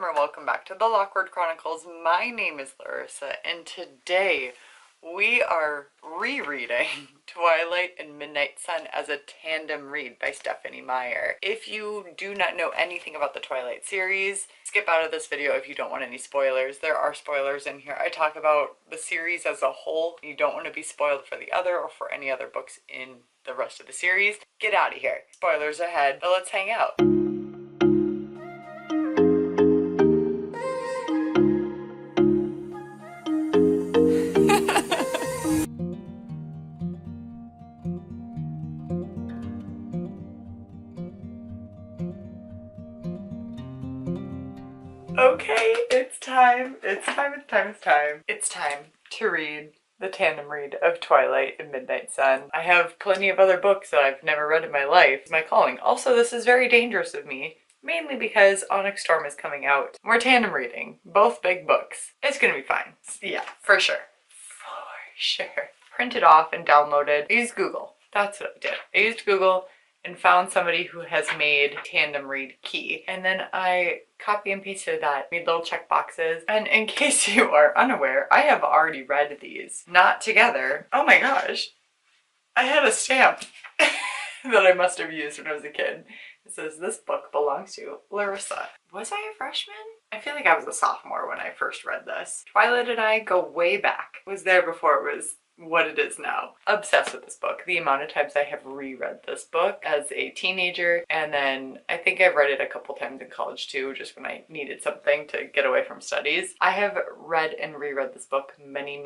welcome or welcome back to the Lockwood Chronicles. My name is Larissa and today we are rereading Twilight and Midnight Sun as a tandem read by Stephanie Meyer. If you do not know anything about the Twilight series, skip out of this video if you don't want any spoilers. There are spoilers in here. I talk about the series as a whole. You don't want to be spoiled for the other or for any other books in the rest of the series. Get out of here. Spoilers ahead, but let's hang out. Okay, it's time to read the tandem read of Twilight and Midnight Sun. I have plenty of other books that I've never read in my life. It's my calling. Also, this is very dangerous of me, mainly because Onyx Storm is coming out. We're tandem reading, both big books. It's gonna be fine. Yeah, for sure. For sure. Printed off and downloaded. I used Google. That's what I did. I used Google and found somebody who has made tandem read key. And then I copy and pasted that, made little check boxes. And in case you are unaware, I have already read these. Not together. Oh my gosh. I had a stamp that I must have used when I was a kid. It says, "This book belongs to Larissa." Was I a freshman? I feel like I was a sophomore when I first read this. Twilight and I go way back. I was there before it was what it is now. Obsessed with this book. The amount of times I have reread this book as a teenager, and then I think I've read it a couple times in college too, just when I needed something to get away from studies. I have read and reread this book many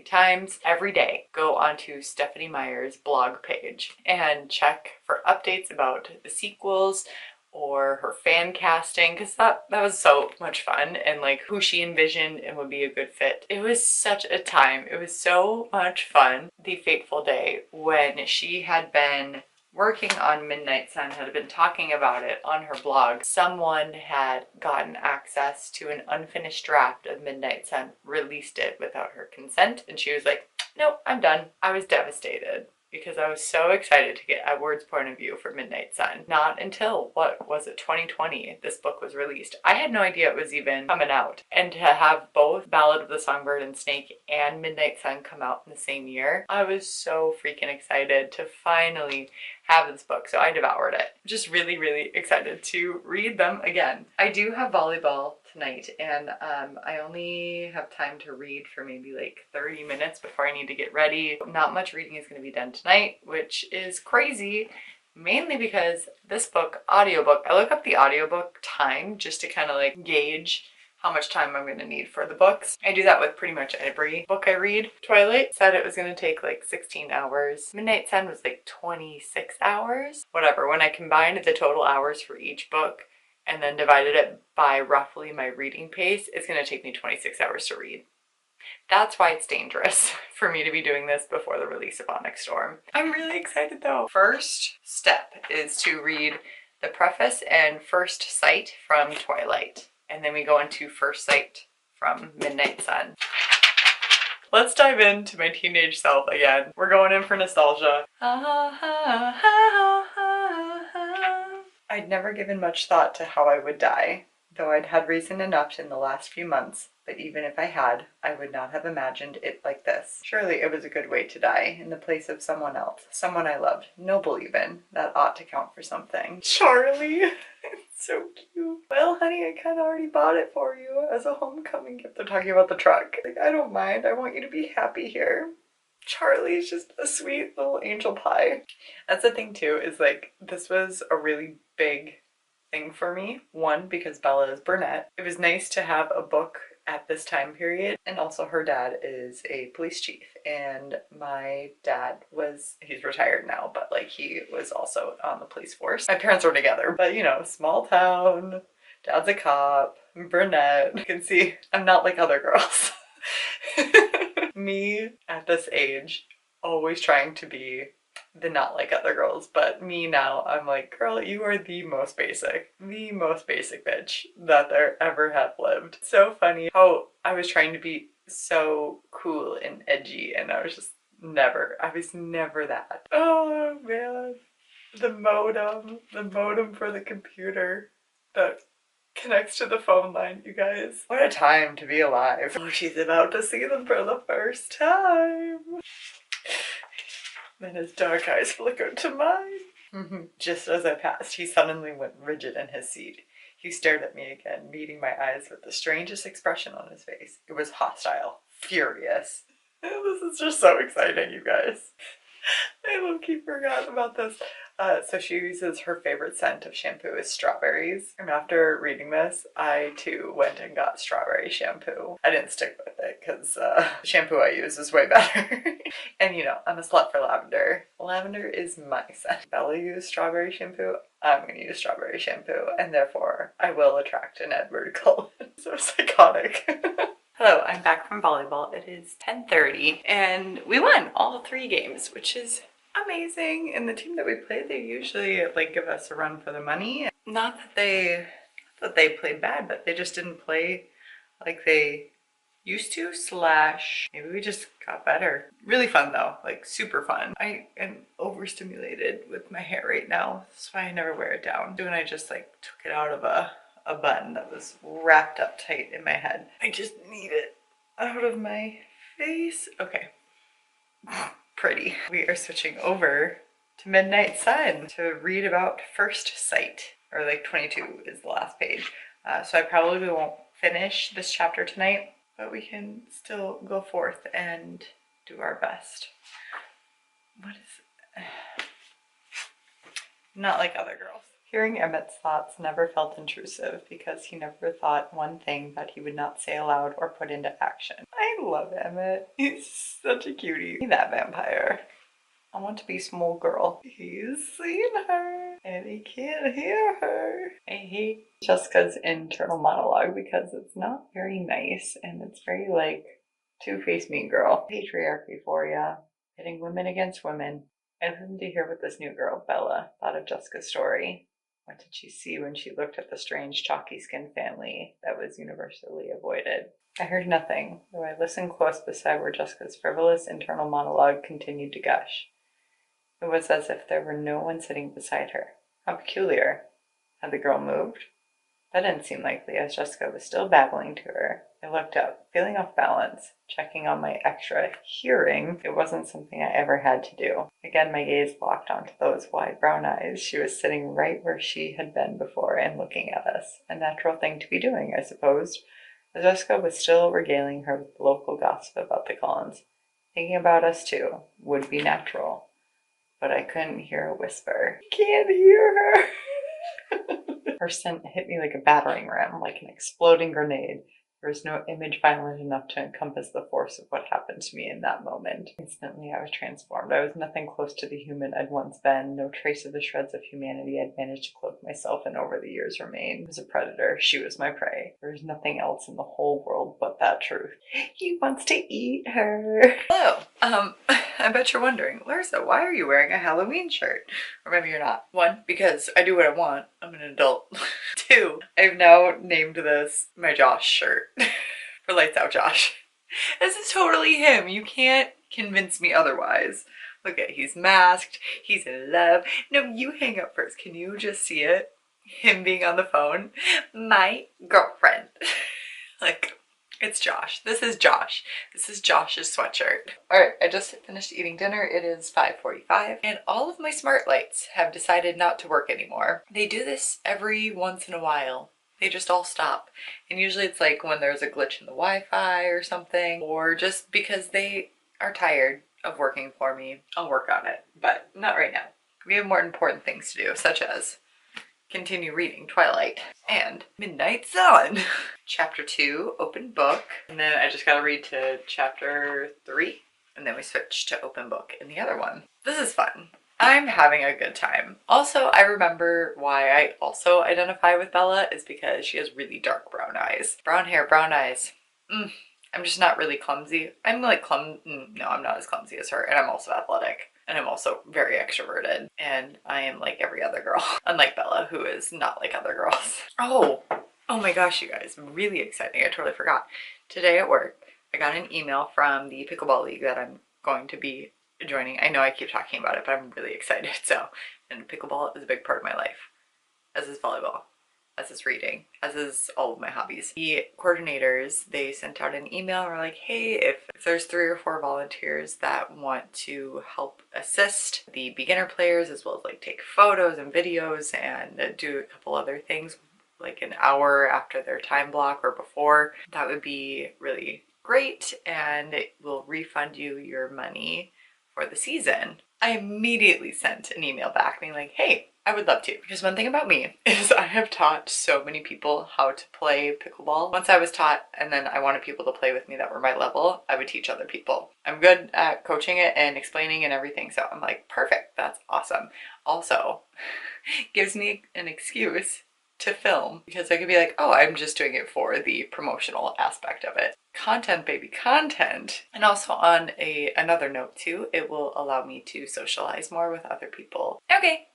times. Every day, go onto Stephanie Meyer's blog page and check for updates about the sequels or her fan casting, because that was so much fun, and like who she envisioned and would be a good fit. It was such a time. It was so much fun. The fateful day when she had been working on Midnight Sun, had been talking about it on her blog. Someone had gotten access to an unfinished draft of Midnight Sun, released it without her consent, and she was like, "Nope, I'm done." I was devastated, because I was so excited to get Edward's point of view for Midnight Sun. Not until, what was it, 2020, this book was released. I had no idea it was even coming out. And to have both Ballad of the Songbird and Snake and Midnight Sun come out in the same year, I was so freaking excited to finally have this book, so I devoured it. Just really excited to read them again. I do have volleyball tonight, and I only have time to read for maybe like 30 minutes before I need to get ready. Not much reading is going to be done tonight, which is crazy, mainly because this book, audiobook, I look up the audiobook time just to kind of like gauge how much time I'm going to need for the books. I do that with pretty much every book I read. Twilight said it was going to take like 16 hours. Midnight Sun was like 26 hours. Whatever, when I combined the total hours for each book and then divided it by roughly my reading pace, it's going to take me 26 hours to read. That's why it's dangerous for me to be doing this before the release of Onyx Storm. I'm really excited though. First step is to read the preface and first sight from Twilight. And then we go into first sight from Midnight Sun. Let's dive into my teenage self again. We're going in for nostalgia. I'd never given much thought to how I would die, though I'd had reason enough in the last few months, but even if I had, I would not have imagined it like this. Surely it was a good way to die, in the place of someone else, someone I loved, noble even. That ought to count for something. Charlie! It's so cute. Well, honey, I kind of already bought it for you as a homecoming gift. They're talking about the truck. Like, I don't mind. I want you to be happy here. Charlie's just a sweet little angel pie. That's the thing too, is like, this was a really big thing for me. One, because Bella is brunette. It was nice to have a book at this time period, and also her dad is a police chief, and my dad he's retired now, but like he was also on the police force. My parents were together, but you know, small town, dad's a cop, I'm brunette. You can see I'm not like other girls. Me at this age, always trying to be the not like other girls, but me now, I'm like, girl, you are the most basic bitch that there ever have lived. So funny how I was trying to be so cool and edgy, and I was never that. Oh man, the modem for the computer that connects to the phone line, you guys. What a time to be alive. Oh, she's about to see them for the first time. Then his dark eyes flickered to mine. Just as I passed, he suddenly went rigid in his seat. He stared at me again, meeting my eyes with the strangest expression on his face. It was hostile, furious. This is just so exciting, you guys. I low-key forgot about this. So she uses her favorite scent of shampoo is strawberries. And after reading this, I too went and got strawberry shampoo. I didn't stick with it because the shampoo I use is way better. And you know, I'm a slut for lavender. Lavender is my scent. Bella used strawberry shampoo. I'm gonna use strawberry shampoo, and therefore I will attract an Edward Cullen. So psychotic. Hello, I'm back from volleyball. It is 10:30 and we won all 3 games, which is amazing. And the team that we play, they usually like give us a run for the money. Not that they played bad, but they just didn't play like they used to, / maybe we just got better. Really fun though, like super fun. I am overstimulated with my hair right now. That's why I never wear it down. When I just like took it out of a bun that was wrapped up tight in my head. I just need it out of my face. Okay. Pretty. We are switching over to Midnight Sun to read about first sight, or like 22 is the last page. So I probably won't finish this chapter tonight, but we can still go forth and do our best. What is not like other girls. Hearing Emmett's thoughts never felt intrusive because he never thought one thing that he would not say aloud or put into action. I love Emmett. He's such a cutie. That vampire. I want to be small girl. He's seen her and he can't hear her. I hate Jessica's internal monologue because it's not very nice and it's very like two-faced mean girl. Patriarchy for ya. Pitting women against women. I listened to hear what this new girl, Bella, thought of Jessica's story. What did she see when she looked at the strange chalky-skinned family that was universally avoided? I heard nothing, though I listened close beside where Jessica's frivolous internal monologue continued to gush. It was as if there were no one sitting beside her. How peculiar. Had the girl moved? That didn't seem likely, as Jessica was still babbling to her. I looked up, feeling off balance, checking on my extra hearing. It wasn't something I ever had to do. Again, my gaze locked onto those wide brown eyes. She was sitting right where she had been before and looking at us. A natural thing to be doing, I supposed. As Jessica was still regaling her with local gossip about the Collins. Thinking about us, too, would be natural. But I couldn't hear a whisper. I can't hear her! Her scent hit me like a battering ram, like an exploding grenade. There was no image violent enough to encompass the force of what happened to me in that moment. Instantly, I was transformed. I was nothing close to the human I'd once been. No trace of the shreds of humanity I'd managed to cloak myself in over the years remained. I was a predator. She was my prey. There was nothing else in the whole world but that truth. He wants to eat her. Hello. I bet you're wondering, Larsa, why are you wearing a Halloween shirt? Or maybe you're not. 1, because I do what I want. I'm an adult. 2, I've now named this my Josh shirt. For Lights Out Josh. This is totally him. You can't convince me otherwise. Look at, he's masked. He's in love. No, you hang up first. Can you just see it? Him being on the phone. My girlfriend. Like, it's Josh. This is Josh. This is Josh's sweatshirt. Alright, I just finished eating dinner. It is 5:45 and all of my smart lights have decided not to work anymore. They do this every once in a while. They just all stop. And usually it's like when there's a glitch in the Wi-Fi or something, or just because they are tired of working for me. I'll work on it, but not right now. We have more important things to do, such as continue reading Twilight and Midnight Sun. Chapter 2, open book. And then I just gotta read to chapter 3. And then we switch to open book in the other one. This is fun. I'm having a good time. Also, I remember why I also identify with Bella is because she has really dark brown eyes. Brown hair, brown eyes. I'm just not really clumsy. I'm like no, I'm not as clumsy as her. And I'm also athletic. And I'm also very extroverted. And I am like every other girl. Unlike Bella, who is not like other girls. Oh my gosh, you guys. Really exciting. I totally forgot. Today at work, I got an email from the pickleball league that I'm going to be joining. I know I keep talking about it, but I'm really excited. So, and pickleball is a big part of my life, as is volleyball, as is reading, as is all of my hobbies. The coordinators, they sent out an email and were like, hey, if there's 3 or 4 volunteers that want to help assist the beginner players as well as like take photos and videos and do a couple other things like an hour after their time block or before, that would be really great, and it will refund you your money for the season. I immediately sent an email back being like, hey, I would love to. Because one thing about me is I have taught so many people how to play pickleball. Once I was taught and then I wanted people to play with me that were my level, I would teach other people. I'm good at coaching it and explaining and everything, so I'm like, perfect, that's awesome. Also, gives me an excuse to film because I could be like, oh, I'm just doing it for the promotional aspect of it. Content, baby, content. And also on another note too, it will allow me to socialize more with other people. Okay,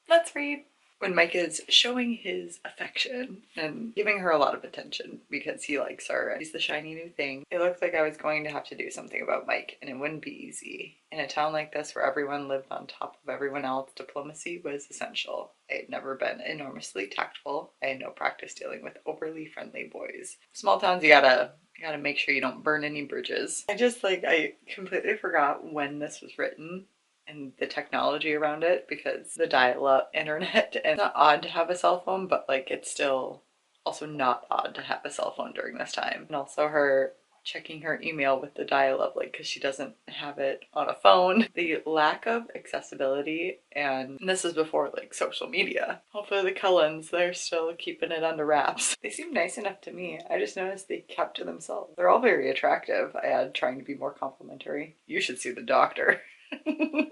let's read. When Mike is showing his affection and giving her a lot of attention because he likes her and he's the shiny new thing, it looked like I was going to have to do something about Mike, and it wouldn't be easy. In a town like this where everyone lived on top of everyone else, diplomacy was essential. I had never been enormously tactful. I had no practice dealing with overly friendly boys. Small towns, you gotta make sure you don't burn any bridges. I completely forgot when this was written and the technology around it, because the dial-up internet, and it's not odd to have a cell phone, but like it's still also not odd to have a cell phone during this time. And also her checking her email with the dial-up, like, because she doesn't have it on a phone. The lack of accessibility, and this is before like social media. Hopefully the Cullens, they're still keeping it under wraps. They seem nice enough to me. I just noticed they kept to themselves. They're all very attractive. I had trying to be more complimentary. You should see the doctor.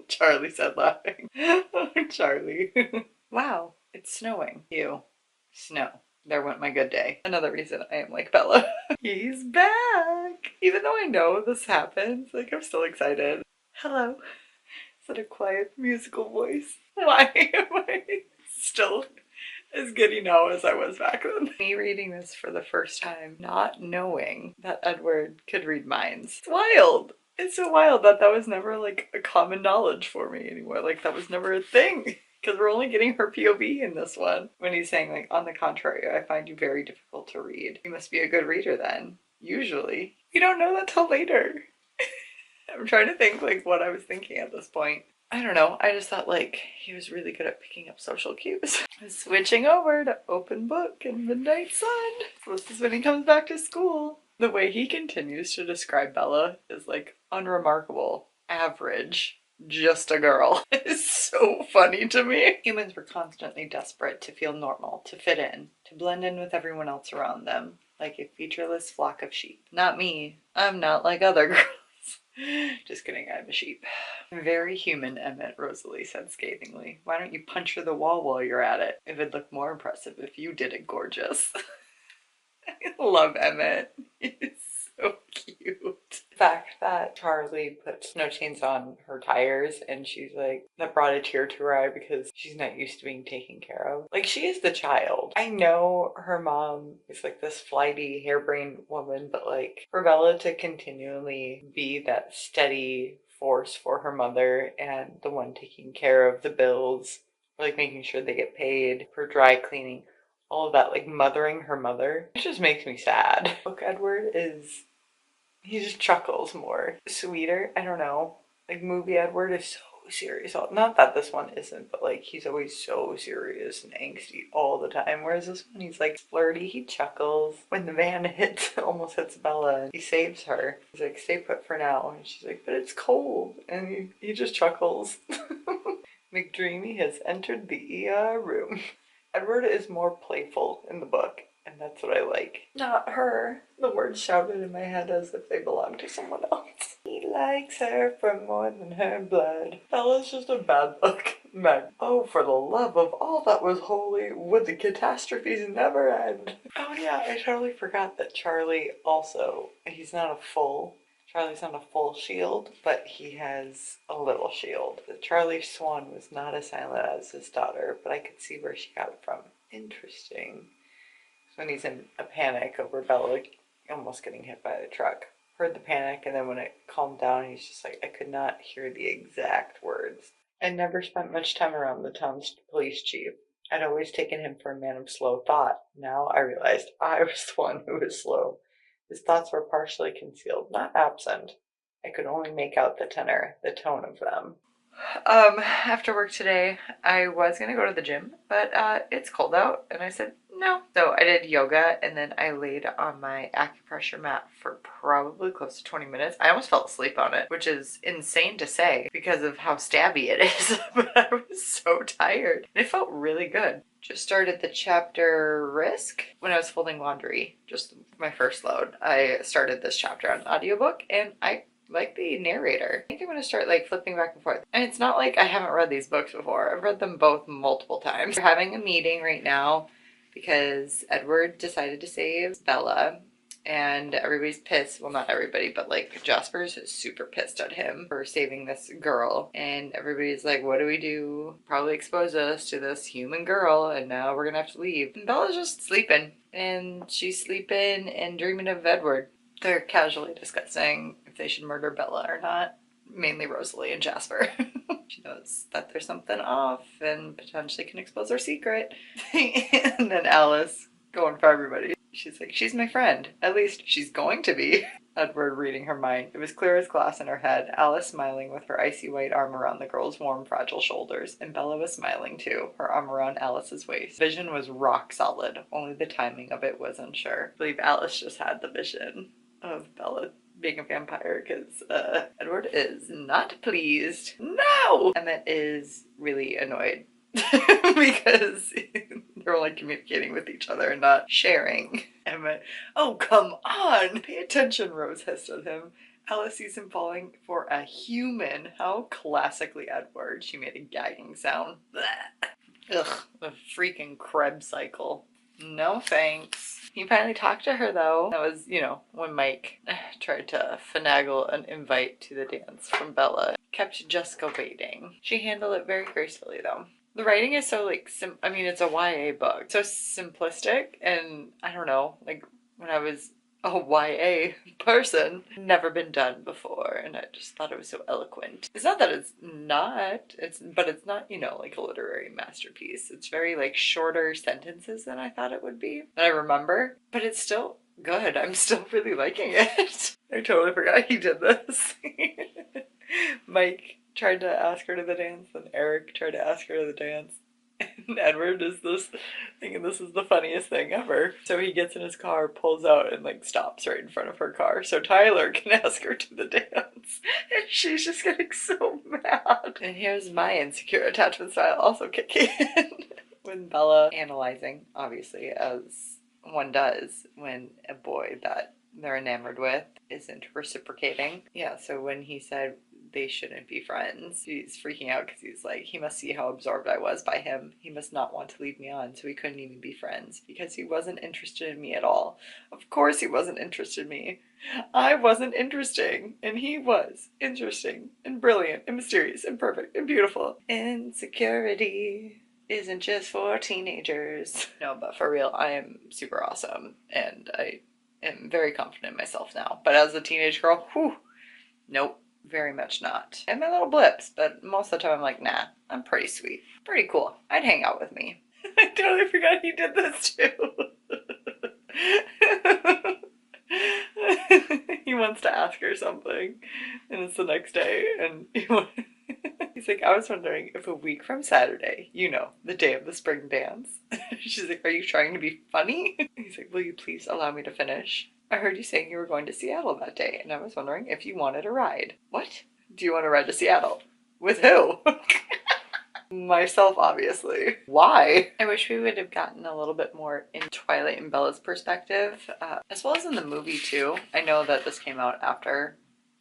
Charlie said, laughing. Oh, Charlie. Wow, it's snowing. Ew. Snow. There went my good day. Another reason I am like Bella. He's back! Even though I know this happens, like, I'm still excited. Hello. Is that a quiet musical voice? Why am I still as giddy now as I was back then? Me reading this for the first time, not knowing that Edward could read minds. It's wild! It's so wild that was never like a common knowledge for me anymore. Like, that was never a thing. Because we're only getting her POV in this one. When he's saying, like, on the contrary, I find you very difficult to read. You must be a good reader then. Usually. You don't know that till later. I'm trying to think, like, what I was thinking at this point. I don't know. I just thought, like, he was really good at picking up social cues. Switching over to open book and Midnight Sun. So this is when he comes back to school. The way he continues to describe Bella is, like, unremarkable. Average. Just a girl. It's so funny to me. Humans were constantly desperate to feel normal, to fit in, to blend in with everyone else around them, like a featureless flock of sheep. Not me. I'm not like other girls. Just kidding, I'm a sheep. Very human, Emmett, Rosalie said scathingly. Why don't you punch through the wall while you're at it? It would look more impressive if you did it, gorgeous. I love Emmett. He's so cute. The fact that Charlie put snow chains on her tires and she's like, that brought a tear to her eye because she's not used to being taken care of. Like, she is the child. I know her mom is like this flighty, harebrained woman, but like, for Bella to continually be that steady force for her mother and the one taking care of the bills, like making sure they get paid for dry cleaning, all of that, like mothering her mother, it just makes me sad. Look, Edward is, he just chuckles more. Sweeter, I don't know. Like, movie Edward is so serious. Not that this one isn't, but like, he's always so serious and angsty all the time. Whereas this one, he's like flirty, he chuckles. When the van almost hits Bella, and he saves her. He's like, stay put for now. And she's like, but it's cold. And he just chuckles. McDreamy has entered the ER room. Edward is more playful in the book, and that's what I like. Not her. The words shouted in my head as if they belonged to someone else. He likes her for more than her blood. Bella's just a bad book. Meg. Oh, for the love of all that was holy, would the catastrophes never end? Oh yeah, I totally forgot that Charlie's not a full shield, but he has a little shield. The Charlie Swan was not as silent as his daughter, but I could see where she got it from. Interesting. So when he's in a panic over Bella almost getting hit by the truck. Heard the panic, and then when it calmed down, he's just like, I could not hear the exact words. I never spent much time around the town's police chief. I'd always taken him for a man of slow thought. Now I realized I was the one who was slow. His thoughts were partially concealed, not absent. I could only make out the tenor, the tone of them. After work today, I was gonna go to the gym, but it's cold out, and I said no. So I did yoga, and then I laid on my acupressure mat for probably close to 20 minutes. I almost fell asleep on it, which is insane to say because of how stabby it is, but I was so tired. And it felt really good. Just started the chapter Risk when I was folding laundry, just my first load. I started this chapter on audiobook, and I like the narrator. I think I'm gonna start like flipping back and forth. And it's not like I haven't read these books before. I've read them both multiple times. We're having a meeting right now because Edward decided to save Bella, and everybody's pissed. Well, not everybody, but like Jasper's super pissed at him for saving this girl. And everybody's like, what do we do? Probably expose us to this human girl, and now we're gonna have to leave. And Bella's just sleeping. And she's sleeping and dreaming of Edward. They're casually discussing if they should murder Bella or not. Mainly Rosalie and Jasper. She knows that there's something off and potentially can expose our secret. And then Alice going for everybody. She's like, she's my friend. At least she's going to be. Edward reading her mind. It was clear as glass in her head. Alice smiling with her icy white arm around the girl's warm, fragile shoulders. And Bella was smiling too, her arm around Alice's waist. Vision was rock solid. Only the timing of it was unsure. I believe Alice just had the vision of Bella being a vampire because Edward is not pleased. No! Emmett is really annoyed because they're only communicating with each other and not sharing. Emmett, oh come on! Pay attention, Rose hissed at him. Alice sees him falling for a human. How classically Edward. She made a gagging sound. Ugh, the freaking Krebs cycle. No thanks. He finally talked to her though. That was, you know, when Mike tried to finagle an invite to the dance from Bella. Kept Jessica waiting. She handled it very gracefully though. The writing is so like, I mean, it's a YA book. So simplistic, and I don't know, like when I was a YA person, never been done before, and I just thought it was so eloquent. It's not that it's not, but it's not, you know, like a literary masterpiece. It's very like shorter sentences than I thought it would be, that I remember, but it's still good. I'm still really liking it. I totally forgot he did this. Mike tried to ask her to the dance, and Eric tried to ask her to the dance. And Edward is this thinking this is the funniest thing ever. So he gets in his car, pulls out, and like stops right in front of her car so Tyler can ask her to the dance. And she's just getting so mad. And here's my insecure attachment style also kicking in. When Bella analyzing, obviously, as one does when a boy that they're enamored with isn't reciprocating. Yeah, so when he said they shouldn't be friends, he's freaking out because he's like, he must see how absorbed I was by him. He must not want to leave me on, so we couldn't even be friends because he wasn't interested in me at all. Of course he wasn't interested in me. I wasn't interesting, and he was interesting and brilliant and mysterious and perfect and beautiful. Insecurity isn't just for teenagers. No, but for real, I am super awesome, and I am very confident in myself now. But as a teenage girl, whew, nope. Very much not. I have my little blips, but most of the time I'm like, nah, I'm pretty sweet. Pretty cool. I'd hang out with me. I totally forgot he did this too. He wants to ask her something, and it's the next day, and he's like, I was wondering if a week from Saturday, you know, the day of the spring dance. She's like, are you trying to be funny? He's like, will you please allow me to finish? I heard you saying you were going to Seattle that day, and I was wondering if you wanted a ride. What? Do you want to ride to Seattle? With who? Myself, obviously. Why? I wish we would have gotten a little bit more in Twilight and Bella's perspective, as well as in the movie too. I know that this came out after,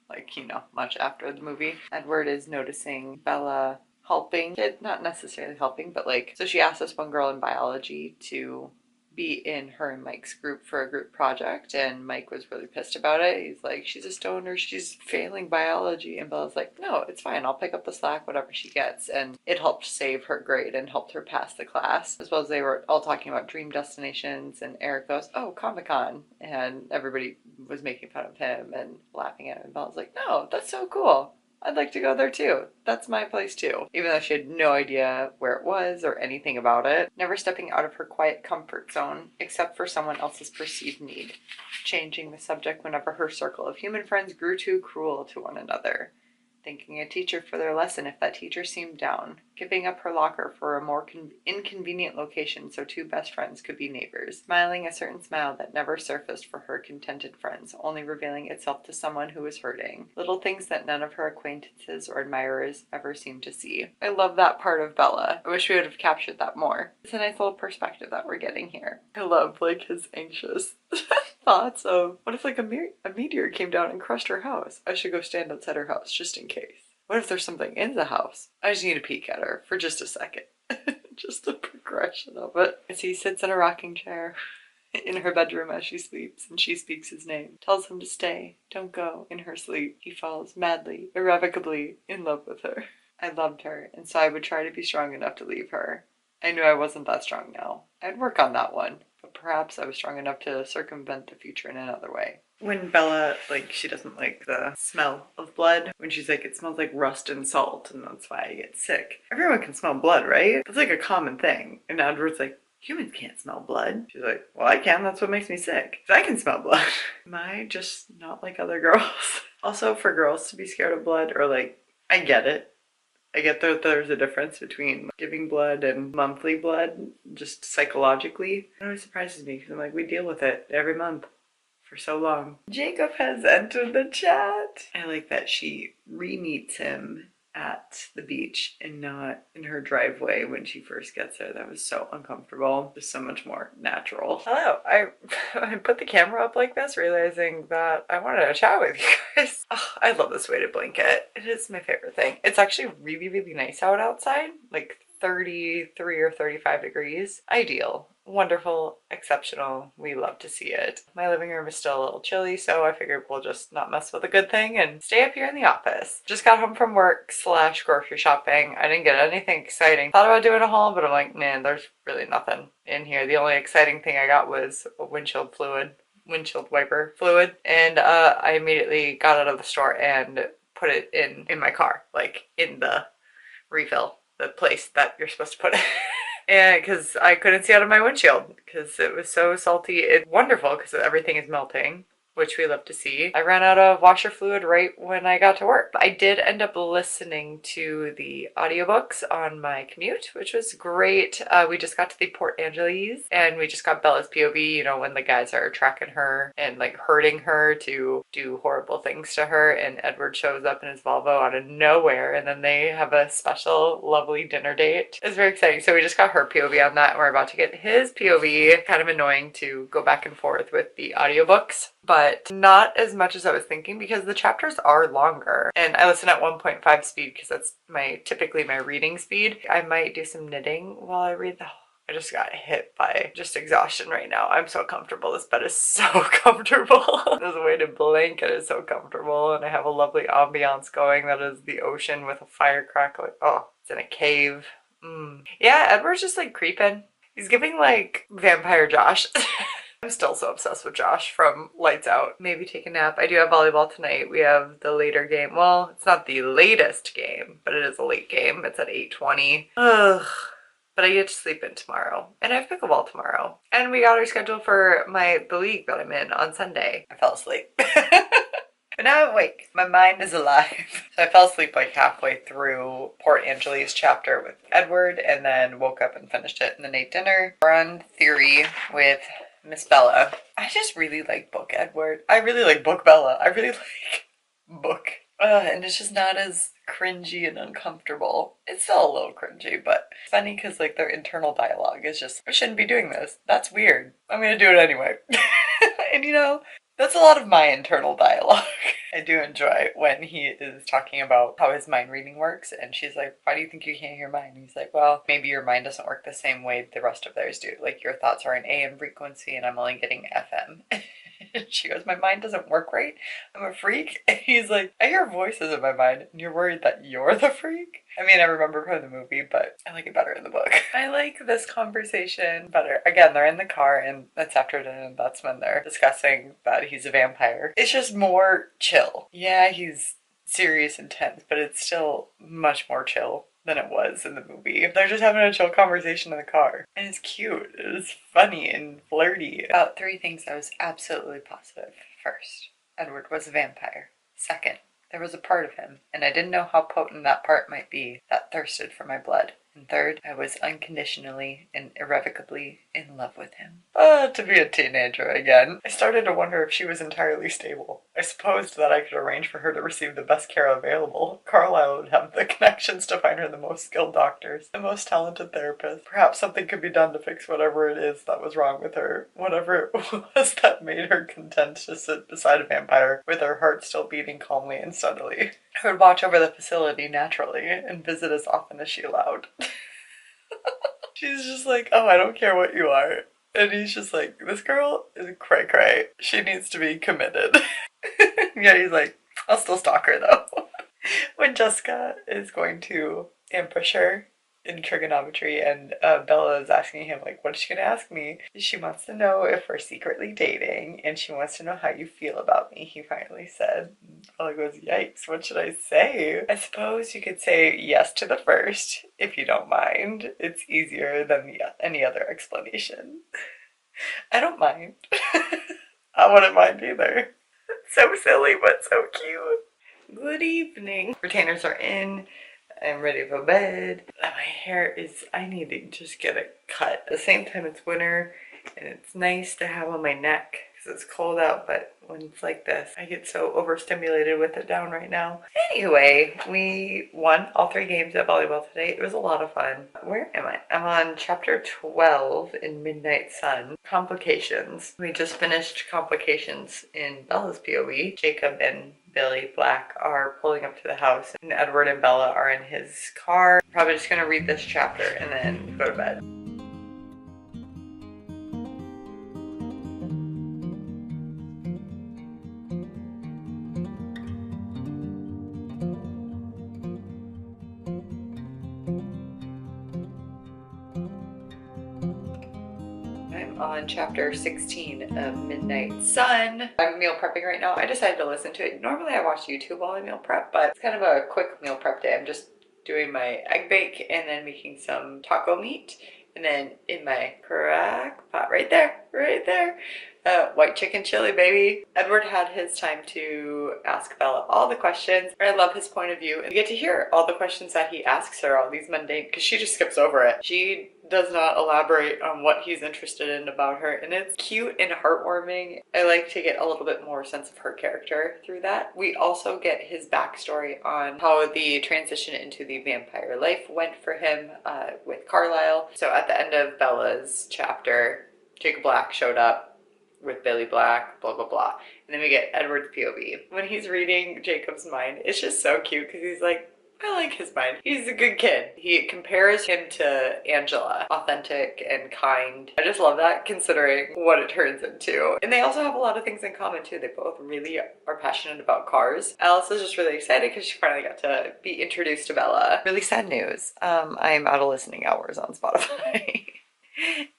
like, you know, much after the movie. Edward is noticing Bella helping, not necessarily helping, but like, so she asked this one girl in biology to be in her and Mike's group for a group project, and Mike was really pissed about it. He's like, she's a stoner, she's failing biology, and Bella's like, no, it's fine, I'll pick up the slack, whatever she gets. And it helped save her grade and helped her pass the class, as well as they were all talking about dream destinations, and Eric goes, oh, Comic-Con, and everybody was making fun of him and laughing at him, and Bella's like, no, that's so cool. I'd like to go there too. That's my place too. Even though she had no idea where it was or anything about it. Never stepping out of her quiet comfort zone, except for someone else's perceived need. Changing the subject whenever her circle of human friends grew too cruel to one another. Thanking a teacher for their lesson if that teacher seemed down. Giving up her locker for a more inconvenient location so two best friends could be neighbors. Smiling a certain smile that never surfaced for her contented friends, only revealing itself to someone who was hurting. Little things that none of her acquaintances or admirers ever seemed to see. I love that part of Bella. I wish we would have captured that more. It's a nice little perspective that we're getting here. I love like his anxious thoughts of, what if like a meteor came down and crushed her house? I should go stand outside her house just in case. What if there's something in the house? I just need to peek at her for just a second. Just the progression of it. As he sits in a rocking chair in her bedroom as she sleeps, and she speaks his name. Tells him to stay, don't go. In her sleep, he falls madly, irrevocably in love with her. I loved her, and so I would try to be strong enough to leave her. I knew I wasn't that strong now. I'd work on that one, but perhaps I was strong enough to circumvent the future in another way. When Bella, like, she doesn't like the smell of blood, when she's like, it smells like rust and salt, and that's why I get sick. Everyone can smell blood, right? That's like a common thing. And Edward's like, humans can't smell blood. She's like, well, I can. That's what makes me sick. 'Cause I can smell blood. Am I just not like other girls? Also, for girls to be scared of blood, or like, I get it. I get that there's a difference between giving blood and monthly blood, just psychologically. It always surprises me because I'm like, we deal with it every month for so long. Jacob has entered the chat. I like that she re-meets him at the beach and not in her driveway when she first gets there. That was so uncomfortable. Just so much more natural. Hello. I put the camera up like this, realizing that I wanted to chat with you guys. Oh, I love this weighted blanket. It is my favorite thing. It's actually really, really nice outside. Like 33 or 35 degrees. Ideal. Wonderful, exceptional. We love to see it. My living room is still a little chilly, so I figured we'll just not mess with a good thing and stay up here in the office. Just got home from work / grocery shopping. I didn't get anything exciting. Thought about doing a haul, but I'm like, man, there's really nothing in here. The only exciting thing I got was a windshield wiper fluid, and I immediately got out of the store and put it in my car, like in the refill, the place that you're supposed to put it. And because I couldn't see out of my windshield because it was so salty. It's wonderful because everything is melting, which we love to see. I ran out of washer fluid right when I got to work. I did end up listening to the audiobooks on my commute, which was great. We just got to the Port Angeles and we just got Bella's POV, you know, when the guys are tracking her and like hurting her to do horrible things to her, and Edward shows up in his Volvo out of nowhere, and then they have a special lovely dinner date. It's very exciting. So we just got her POV on that, and we're about to get his POV. Kind of annoying to go back and forth with the audiobooks, but not as much as I was thinking because the chapters are longer, and I listen at 1.5 speed because that's typically my reading speed. I might do some knitting while I read the. I just got hit by just exhaustion right now. I'm so comfortable. This bed is so comfortable. This weighted blanket is so comfortable, and I have a lovely ambiance going. That is the ocean with a fire crackle. Oh, it's in a cave. Yeah, Edward's just like creeping. He's giving like vampire Josh. I'm still so obsessed with Josh from Lights Out. Maybe take a nap. I do have volleyball tonight. We have the later game. Well, it's not the latest game, but it is a late game. It's at 8:20. Ugh. But I get to sleep in tomorrow. And I have pickleball tomorrow. And we got our schedule for the league that I'm in on Sunday. I fell asleep. But now I'm awake. My mind is alive. So I fell asleep like halfway through Port Angeles chapter with Edward, and then woke up and finished it and then ate dinner. We're on theory with Miss Bella. I just really like book Edward. I really like book Bella. I really like book. And it's just not as cringy and uncomfortable. It's still a little cringy, but it's funny because like their internal dialogue is just, I shouldn't be doing this. That's weird. I'm gonna do it anyway. And you know, that's a lot of my internal dialogue. I do enjoy when he is talking about how his mind reading works, and she's like, why do you think you can't hear mine? And he's like, well, maybe your mind doesn't work the same way the rest of theirs do. Like your thoughts are in AM frequency and I'm only getting FM. She goes, my mind doesn't work right. I'm a freak. And he's like, I hear voices in my mind and you're worried that you're the freak? I mean, I remember from the movie, but I like it better in the book. I like this conversation better. Again, they're in the car and that's after dinner, and that's when they're discussing that he's a vampire. It's just more chill. Yeah, he's serious and tense, but it's still much more chill than it was in the movie. They're just having a chill conversation in the car. And it's cute. It's funny and flirty. About 3 things I was absolutely positive. First, Edward was a vampire. Second, there was a part of him, and I didn't know how potent that part might be, that thirsted for my blood. And third, I was unconditionally and irrevocably in love with him. To be a teenager again. I started to wonder if she was entirely stable. I supposed that I could arrange for her to receive the best care available. Carlisle would have the connections to find her the most skilled doctors, the most talented therapists. Perhaps something could be done to fix whatever it is that was wrong with her. Whatever it was that made her content to sit beside a vampire with her heart still beating calmly and steadily. I would watch over the facility naturally and visit as often as she allowed. She's just like, oh, I don't care what you are. And he's just like, this girl is cray cray. She needs to be committed. Yeah, he's like, I'll still stalk her though. When Jessica is going to ambush her in trigonometry and Bella is asking him, like, what is she going to ask me? She wants to know if we're secretly dating and she wants to know how you feel about me, he finally said. Bella goes, yikes, what should I say? I suppose you could say yes to the first, if you don't mind. It's easier than any other explanation. I don't mind. I wouldn't mind either. So silly, but so cute. Good evening. Retainers are in. I'm ready for bed. My hair is, I need to just get it cut. At the same time, it's winter and it's nice to have on my neck because it's cold out, but when it's like this, I get so overstimulated with it down right now. Anyway, we won all 3 games at volleyball today. It was a lot of fun. Where am I? I'm on chapter 12 in Midnight Sun. Complications. We just finished complications in Bella's POV. Jacob and Billy Black are pulling up to the house and Edward and Bella are in his car. Probably just gonna read this chapter and then go to bed. On chapter 16 of Midnight Sun. I'm meal prepping right now. I decided to listen to it. Normally I watch YouTube while I meal prep, but it's kind of a quick meal prep day. I'm just doing my egg bake and then making some taco meat. And then in my crock pot, right there, white chicken chili, baby. Edward had his time to ask Bella all the questions. I love his point of view. And you get to hear all the questions that he asks her, all these mundane, because she just skips over it. She does not elaborate on what he's interested in about her, and it's cute and heartwarming. I like to get a little bit more sense of her character through that. We also get his backstory on how the transition into the vampire life went for him with Carlisle. So at the end of Bella's chapter, Jacob Black showed up with Billy Black, blah, blah, blah. And then we get Edward's POV. When he's reading Jacob's mind, it's just so cute because he's like, I like his mind. He's a good kid. He compares him to Angela. Authentic and kind. I just love that considering what it turns into. And they also have a lot of things in common too. They both really are passionate about cars. Alice is just really excited because she finally got to be introduced to Bella. Really sad news. I am out of listening hours on Spotify.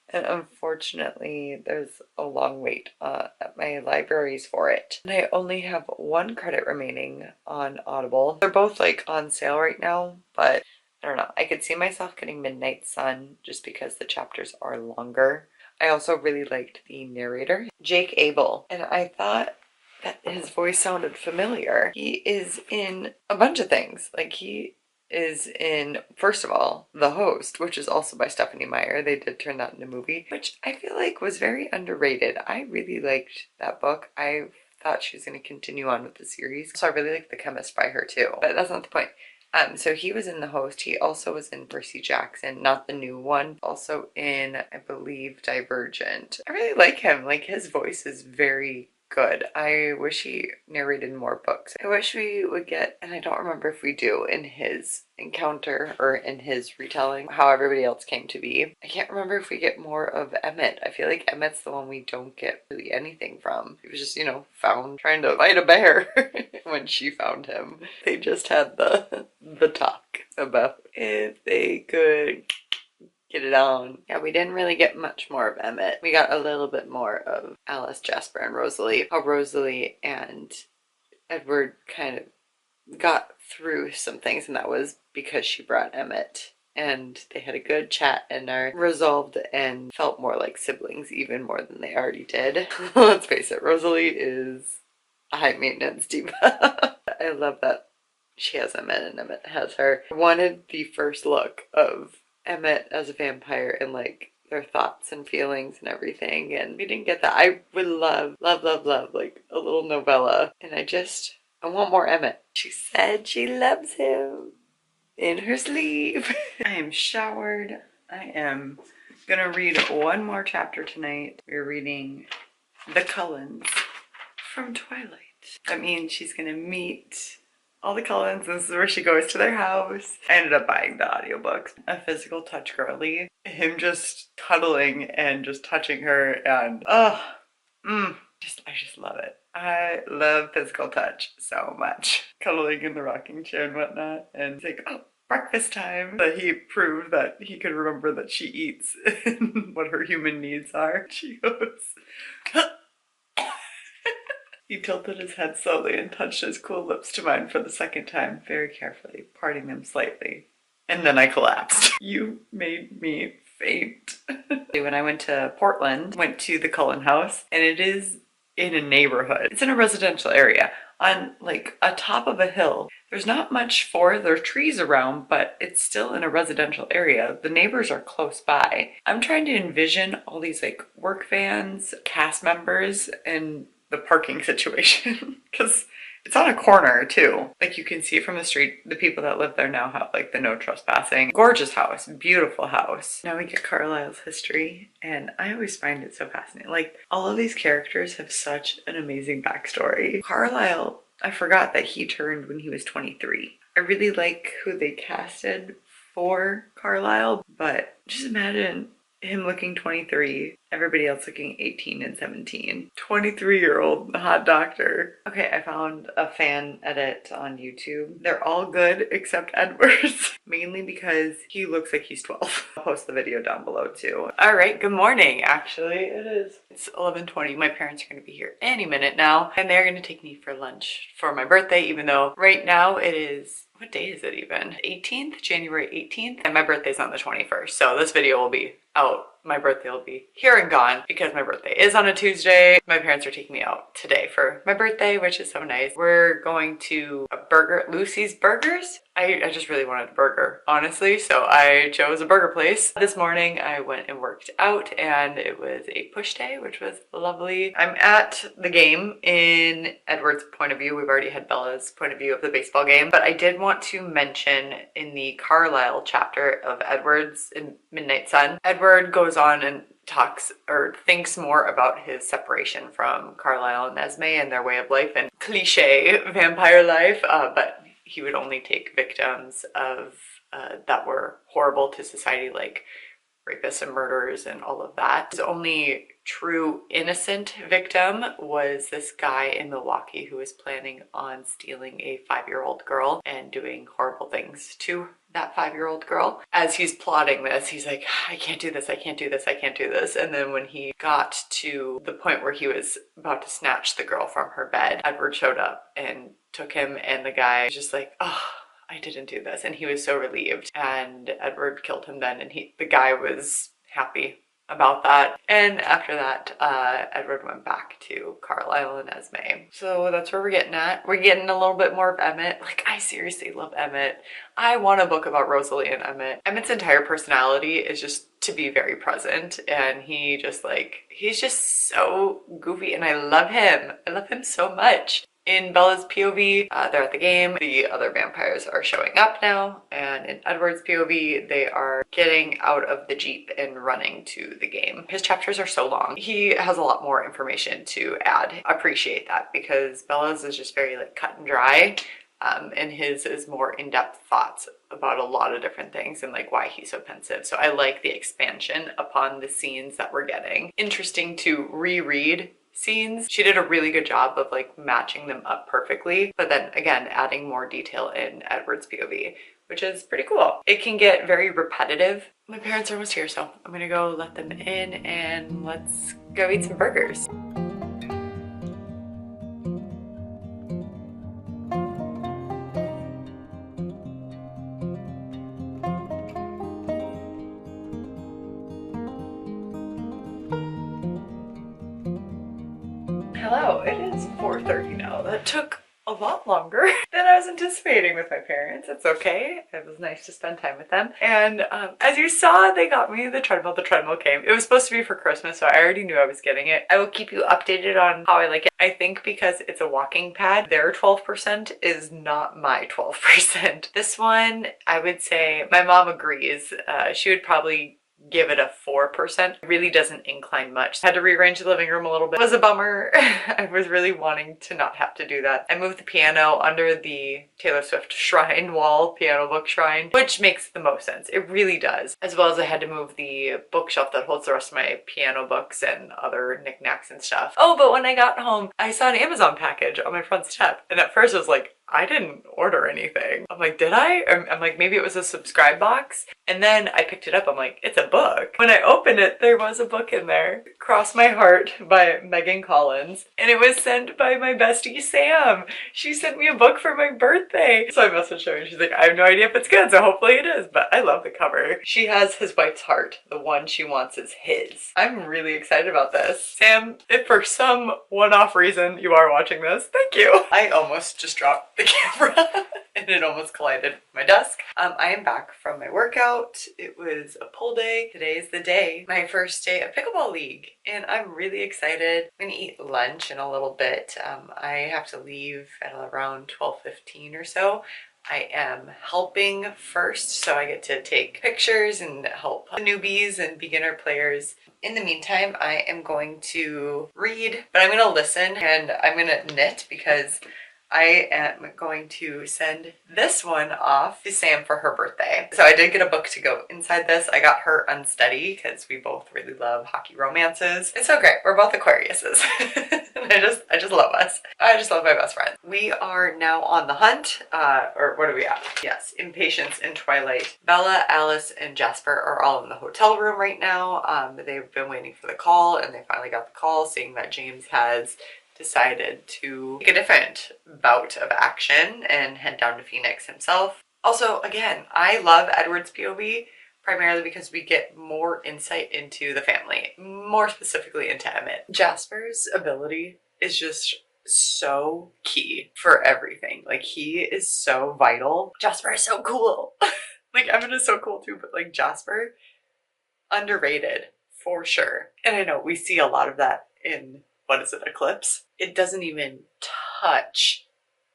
And unfortunately, there's a long wait at my libraries for it. And I only have 1 credit remaining on Audible. They're both like on sale right now, but I don't know. I could see myself getting Midnight Sun just because the chapters are longer. I also really liked the narrator, Jake Abel, and I thought that his voice sounded familiar. He is in a bunch of things. Like he is in, first of all, The Host, which is also by Stephanie Meyer. They did turn that into a movie, which I feel like was very underrated. I really liked that book. I thought she was going to continue on with the series. So I really liked The Chemist by her too, but that's not the point. So he was in The Host. He also was in Percy Jackson, not the new one. Also in, I believe, Divergent. I really like him. Like his voice is very good. I wish he narrated more books. I wish we would get, and I don't remember if we do, in his encounter or in his retelling, how everybody else came to be. I can't remember if we get more of Emmett. I feel like Emmett's the one we don't get really anything from. He was just, you know, found trying to fight a bear when she found him. They just had the talk about if they could get it on. Yeah, we didn't really get much more of Emmett. We got a little bit more of Alice, Jasper, and Rosalie. How Rosalie and Edward kind of got through some things, and that was because she brought Emmett. And they had a good chat and are resolved and felt more like siblings, even more than they already did. Let's face it, Rosalie is a high maintenance diva. I love that she has Emmett and Emmett has her. I wanted the first look of Emmett as a vampire and like their thoughts and feelings and everything, and we didn't get that. I would love like a little novella, and I want more Emmett. She said she loves him in her sleep. I am showered. I am gonna read one more chapter tonight. We're reading The Cullens from Twilight. That means she's gonna meet all the Cullens. This is where she goes to their house. I ended up buying the audiobooks. A physical touch girly. Him just cuddling and just touching her, and I just love it. I love physical touch so much. Cuddling in the rocking chair and whatnot. And it's like, oh, breakfast time. That he proved that he could remember that she eats and what her human needs are. She goes, he tilted his head slowly and touched his cool lips to mine for the second time, very carefully, parting them slightly. And then I collapsed. You made me faint. When I went to Portland, went to the Cullen house, and it is in a neighborhood. It's in a residential area on like a top of a hill. There's not much there are trees around, but it's still in a residential area. The neighbors are close by. I'm trying to envision all these like work vans, cast members, and the parking situation because it's on a corner too. Like you can see it from the street. The people that live there now have like the no trespassing. Gorgeous house, beautiful house. Now we get Carlisle's history, and I always find it so fascinating. Like all of these characters have such an amazing backstory. Carlisle, I forgot that he turned when he was 23. I really like who they casted for Carlisle, but just imagine him looking 23, everybody else looking 18 and 17. 23-year-old hot doctor. Okay, I found a fan edit on YouTube. They're all good except Edward's, mainly because he looks like he's 12. I'll post the video down below too. All right, good morning. Actually, it is. It's 11:20. My parents are going to be here any minute now, and they're going to take me for lunch for my birthday, even though right now it is, what day is it even? 18th, January 18th, and my birthday's on the 21st. So this video will be out. My birthday will be here and gone because my birthday is on a Tuesday. My parents are taking me out today for my birthday, which is so nice. We're going to a burger, Lucy's Burgers. I just really wanted a burger, honestly, so I chose a burger place. This morning I went and worked out, and it was a push day, which was lovely. I'm at the game in Edward's point of view. We've already had Bella's point of view of the baseball game, but I did want to mention in the Carlisle chapter of Edward's in Midnight Sun, Edward goes on and talks or thinks more about his separation from Carlisle and Esme and their way of life and cliche vampire life, but he would only take victims of that were horrible to society, like rapists and murderers and all of that. His only true innocent victim was this guy in Milwaukee who was planning on stealing a 5-year-old girl and doing horrible things to that 5-year-old girl. As he's plotting this, he's like, I can't do this, I can't do this, I can't do this. And then when he got to the point where he was about to snatch the girl from her bed, Edward showed up and took him, and the guy was just like, oh, I didn't do this. And he was so relieved. And Edward killed him then, and the guy was happy about that. And after that, Edward went back to Carlisle and Esme. So that's where we're getting at. We're getting a little bit more of Emmett. Like, I seriously love Emmett. I want a book about Rosalie and Emmett. Emmett's entire personality is just to be very present, and he's just so goofy, and I love him. I love him so much. In Bella's POV, they're at the game. The other vampires are showing up now, and in Edward's POV, they are getting out of the Jeep and running to the game. His chapters are so long. He has a lot more information to add. I appreciate that, because Bella's is just very like cut and dry, and his is more in-depth thoughts about a lot of different things and like why he's so pensive. So I like the expansion upon the scenes that we're getting. Interesting to reread scenes. She did a really good job of like matching them up perfectly, but then again adding more detail in Edward's POV, which is pretty cool. It can get very repetitive. My parents are almost here, so I'm gonna go let them in and let's go eat some burgers. Hello, it is 4:30 now. That took a lot longer than I was anticipating with my parents. It's okay. It was nice to spend time with them. And as you saw, they got me the treadmill. The treadmill came. It was supposed to be for Christmas, so I already knew I was getting it. I will keep you updated on how I like it. I think because it's a walking pad, their 12% is not my 12%. This one, I would say, my mom agrees. She would probably give it a 4%. It really doesn't incline much. Had to rearrange the living room a little bit. It was a bummer. I was really wanting to not have to do that. I moved the piano under the Taylor Swift shrine wall, piano book shrine, which makes the most sense. It really does. As well as I had to move the bookshelf that holds the rest of my piano books and other knickknacks and stuff. Oh, but when I got home, I saw an Amazon package on my front step. And at first I was like, I didn't order anything. I'm like, did I? I'm like, maybe it was a subscribe box. And then I picked it up. I'm like, it's a book. When I opened it, there was a book in there. Cross My Heart by Megan Collins. And it was sent by my bestie, Sam. She sent me a book for my birthday. So I messaged her and she's like, I have no idea if it's good, so hopefully it is. But I love the cover. She has his wife's heart. The one she wants is his. I'm really excited about this. Sam, if for some one-off reason you are watching this, thank you. I almost just dropped the camera and it almost collided with my desk. I am back from my workout. It was a pull day. Today is the day, my first day of pickleball league, and I'm really excited. I'm gonna eat lunch in a little bit. I have to leave at around 12:15 or so. I am helping first, so I get to take pictures and help newbies and beginner players. In the meantime, I am going to read, but I'm going to listen and I'm going to knit because I am going to send this one off to Sam for her birthday. So I did get a book to go inside this. I got her Unsteady because we both really love hockey romances. It's so great. We're both Aquariuses. I just love us. I just love my best friend. We are now on the hunt, or what are we at? Yes, Impatience and Twilight. Bella, Alice, and Jasper are all in the hotel room right now. They've been waiting for the call and they finally got the call seeing that James has decided to take a different bout of action and head down to Phoenix himself. Also, again, I love Edward's POV primarily because we get more insight into the family, more specifically into Emmett. Jasper's ability is just so key for everything. Like, he is so vital. Jasper is so cool. Like, Emmett is so cool too, but like Jasper, underrated for sure. And I know we see a lot of that in, what is it, Eclipse? It doesn't even touch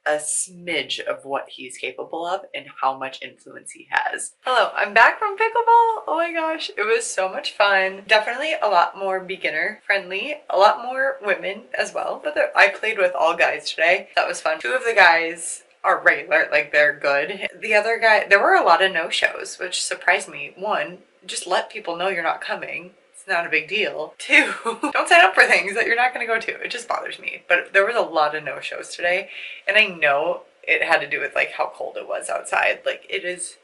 a smidge of what he's capable of and how much influence he has. Hello, I'm back from pickleball. Oh my gosh, it was so much fun. Definitely a lot more beginner friendly, a lot more women as well, but I played with all guys today. That was fun. Two of the guys are regular, like they're good. The other guy, there were a lot of no-shows, which surprised me. One, just let people know you're not coming. Not a big deal. Two, don't sign up for things that you're not going to go to. It just bothers me. But there was a lot of no-shows today, and I know it had to do with like how cold it was outside. Like, it is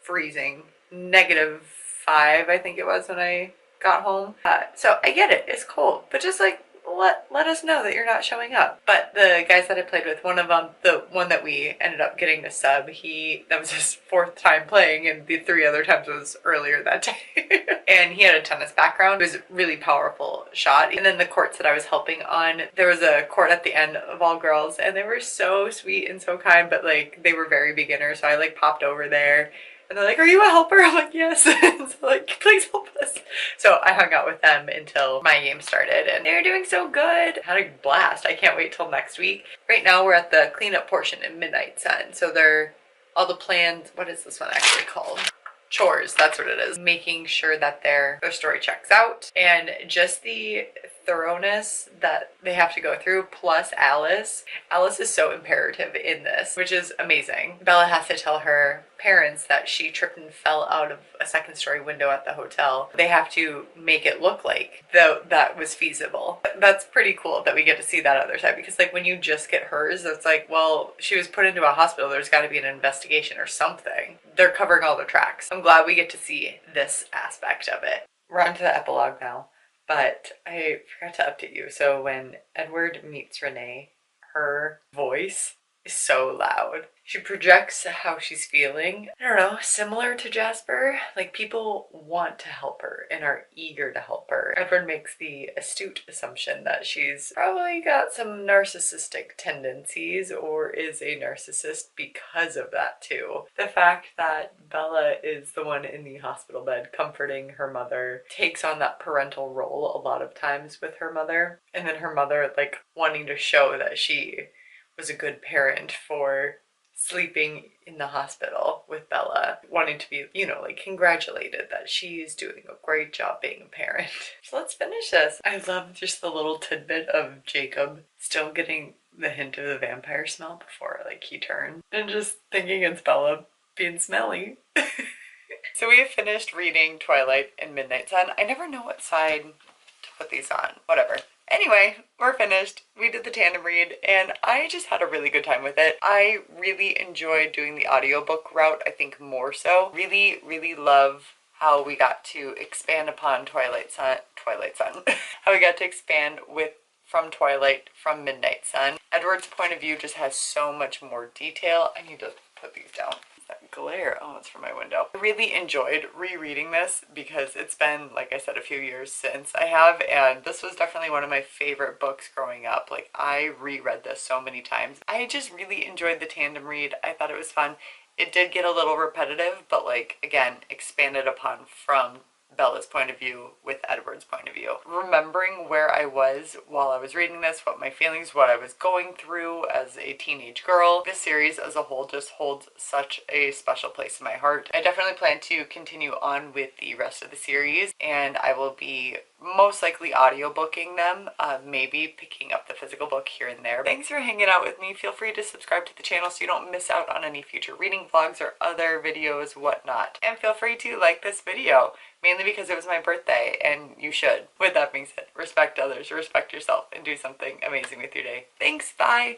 freezing, -5 I think it was when I got home. So I get it, it's cold, but just like let us know that you're not showing up. But the guys that I played with, one of them, the one that we ended up getting to sub, that was his 4th time playing, and the 3 other times was earlier that day. And he had a tennis background. It was a really powerful shot. And then the courts that I was helping on, there was a court at the end of all girls, and they were so sweet and so kind, but like they were very beginner, so I like popped over there. And they're like, are you a helper? I'm like, yes. And so like, please help us. So I hung out with them until my game started and they were doing so good. Had a blast. I can't wait till next week. Right now we're at the cleanup portion in Midnight Sun. So they're all the plans. What is this one actually called? Chores, that's what it is. Making sure that their story checks out, and just the thoroughness that they have to go through, plus Alice. Alice is so imperative in this, which is amazing. Bella has to tell her parents that she tripped and fell out of a 2nd-story window at the hotel. They have to make it look like though that was feasible. That's pretty cool that we get to see that other side, because like when you just get hers, it's like, well, she was put into a hospital, there's got to be an investigation or something. They're covering all the tracks. I'm glad we get to see this aspect of it. We're on to the epilogue now, but I forgot to update you. So when Edward meets Renee, her voice is so loud. She projects how she's feeling. I don't know, similar to Jasper. Like, people want to help her and are eager to help her. Edward makes the astute assumption that she's probably got some narcissistic tendencies or is a narcissist because of that too. The fact that Bella is the one in the hospital bed comforting her mother, takes on that parental role a lot of times with her mother, and then her mother like wanting to show that she was a good parent for sleeping in the hospital with Bella, wanting to be, you know, like congratulated that she's doing a great job being a parent. So let's finish this. I love just the little tidbit of Jacob still getting the hint of the vampire smell before like he turned, and just thinking it's Bella being smelly. So we have finished reading Twilight and Midnight Sun. I never know what side to put these on. Whatever. Anyway, we're finished. We did the tandem read and I just had a really good time with it. I really enjoyed doing the audiobook route, I think more so. Really, really love how we got to expand upon Twilight Sun, how we got to expand from Twilight, from Midnight Sun. Edward's point of view just has so much more detail. I need to put these down. That glare, oh, it's from my window. I really enjoyed rereading this because it's been, like I said, a few years since I have, and this was definitely one of my favorite books growing up. Like, I reread this so many times. I just really enjoyed the tandem read. I thought it was fun. It did get a little repetitive, but like, again, expanded upon from Bella's point of view with Edward's point of view. Remembering where I was while I was reading this, what my feelings, what I was going through as a teenage girl, this series as a whole just holds such a special place in my heart. I definitely plan to continue on with the rest of the series, and I will be most likely audiobooking them, maybe picking up the physical book here and there. Thanks for hanging out with me. Feel free to subscribe to the channel so you don't miss out on any future reading vlogs or other videos, whatnot. And feel free to like this video, mainly because it was my birthday, and you should. With that being said, respect others, respect yourself, and do something amazing with your day. Thanks, bye!